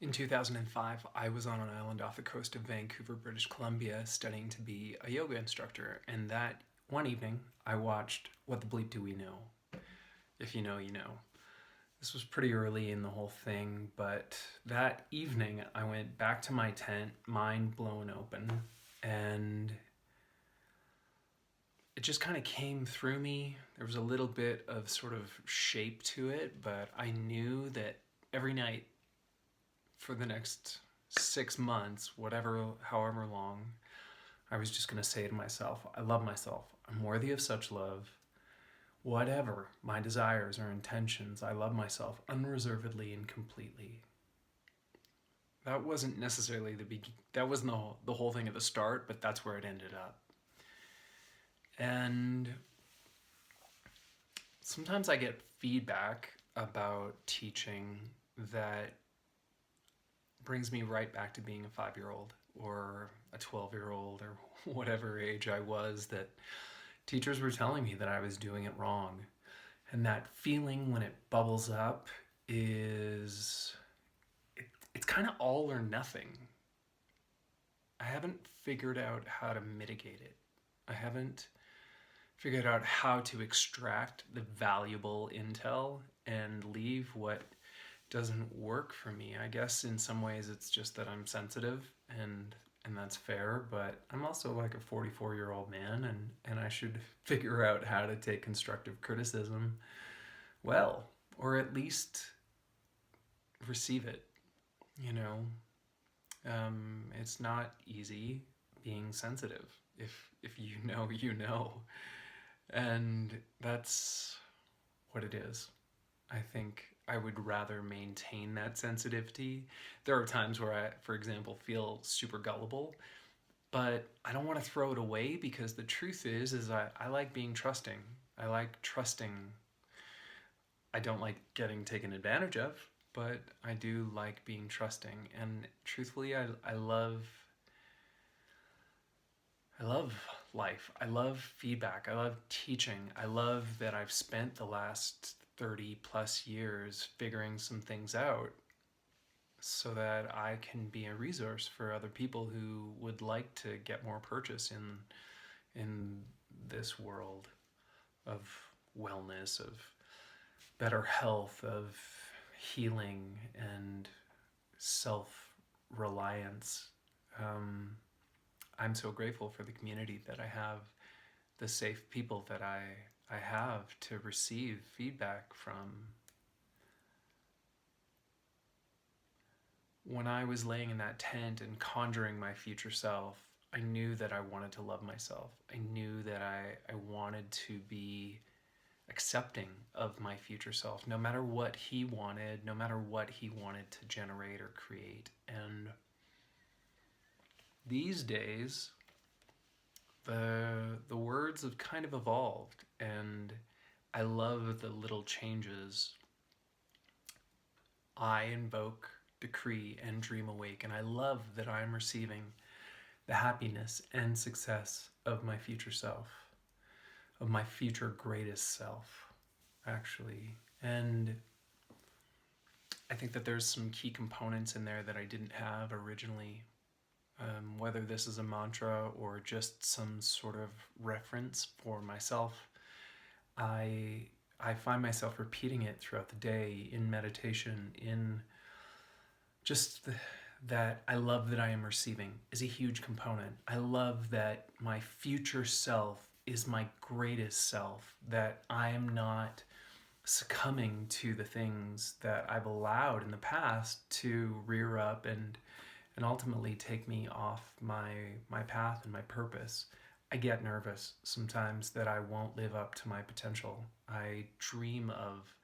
In 2005, I was on an island off the coast of Vancouver, British Columbia, studying to be a yoga instructor. And that one evening, I watched What the Bleep Do We Know? If you know, you know. This was pretty early in the whole thing, but that evening, I went back to my tent, mind blown open, and it just kind of came through me. There was a little bit of sort of shape to it, but I knew that every night for the next 6 months, whatever, however long, I was just going to say to myself, I love myself. I'm worthy of such love. Whatever my desires or intentions, I love myself unreservedly and completely. That wasn't necessarily that wasn't the whole thing at the start, but that's where it ended up. And sometimes I get feedback about teaching that brings me right back to being a 5-year-old or a 12-year-old or whatever age I was, that teachers were telling me that I was doing it wrong. And that feeling when it bubbles up is it's kind of all or nothing. I haven't figured out how to mitigate it. I haven't figured out how to extract the valuable intel and leave what doesn't work for me. I guess in some ways it's just that I'm sensitive, and that's fair, but I'm also like a 44-year-old man, and I should figure out how to take constructive criticism well, or at least receive it, you know. It's not easy being sensitive. If you know, you know. And that's what it is. I think I would rather maintain that sensitivity. There are times where I, for example, feel super gullible, but I don't want to throw it away, because the truth is I like being trusting. I like trusting. I don't like getting taken advantage of, but I do like being trusting. And truthfully, I love life. I love feedback. I love teaching. I love that I've spent the last 30 plus years figuring some things out so that I can be a resource for other people who would like to get more purchase in this world of wellness, of better health, of healing and self-reliance. Um, I'm so grateful for the community that I have, the safe people that I have to receive feedback from. When I was laying in that tent and conjuring my future self, I knew that I wanted to love myself. I knew that I wanted to be accepting of my future self, no matter what he wanted, no matter what he wanted to generate or create. And these days, the words have kind of evolved, and I love the little changes. I invoke, decree, and dream awake, and I love that I am receiving the happiness and success of my future self, of my future greatest self, actually. And I think that there's some key components in there that I didn't have originally. Whether this is a mantra or just some sort of reference for myself, I I find myself repeating it throughout the day, in meditation, in just that I love that I am receiving is a huge component. I love that my future self is my greatest self, that I am not succumbing to the things that I've allowed in the past to rear up and ultimately take me off my path and my purpose. I get nervous sometimes that I won't live up to my potential. I dream of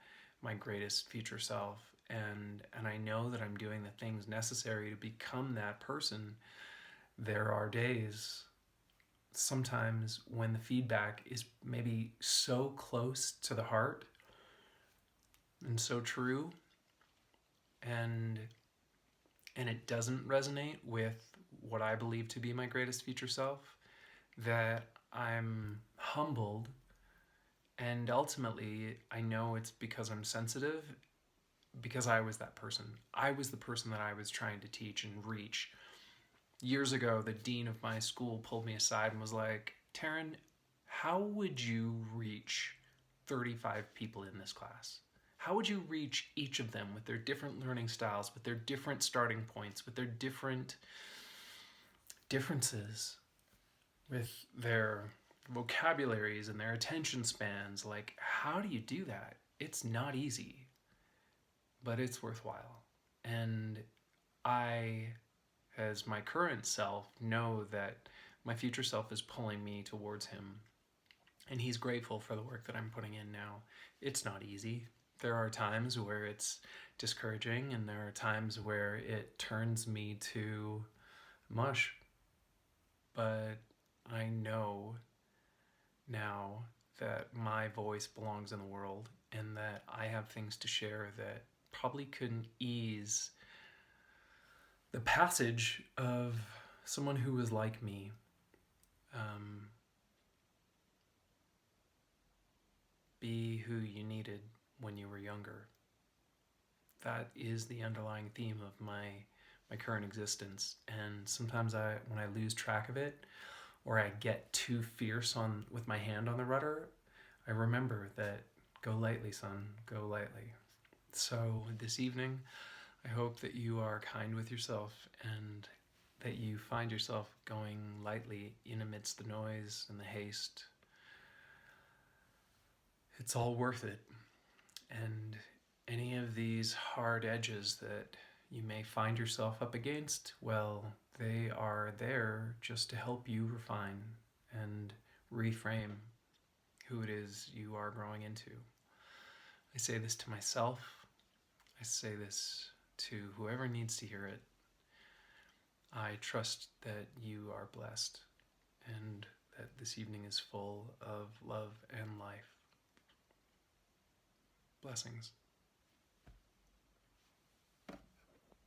my greatest future self, and I know that I'm doing the things necessary to become that person. There are days sometimes when the feedback is maybe so close to the heart and so true, and it doesn't resonate with what I believe to be my greatest future self, that I'm humbled. And ultimately, I know it's because I'm sensitive, because I was that person. I was the person that I was trying to teach and reach. Years ago, the dean of my school pulled me aside and was like, Taryn, how would you reach 35 people in this class? How would you reach each of them with their different learning styles, with their different starting points, with their different differences, with their vocabularies and their attention spans? Like, how do you do that? It's not easy, but it's worthwhile. And I, as my current self, know that my future self is pulling me towards him. And he's grateful for the work that I'm putting in now. It's not easy. There are times where it's discouraging, and there are times where it turns me to mush. But I know now that my voice belongs in the world and that I have things to share that probably couldn't ease the passage of someone who was like me. Be who you needed when you were younger. That is the underlying theme of my current existence. And sometimes when I lose track of it, or I get too fierce with my hand on the rudder, I remember that go lightly, son, go lightly. So this evening, I hope that you are kind with yourself and that you find yourself going lightly in amidst the noise and the haste. It's all worth it. And any of these hard edges that you may find yourself up against, well, they are there just to help you refine and reframe who it is you are growing into. I say this to myself. I say this to whoever needs to hear it. I trust that you are blessed and that this evening is full of love and life. Blessings.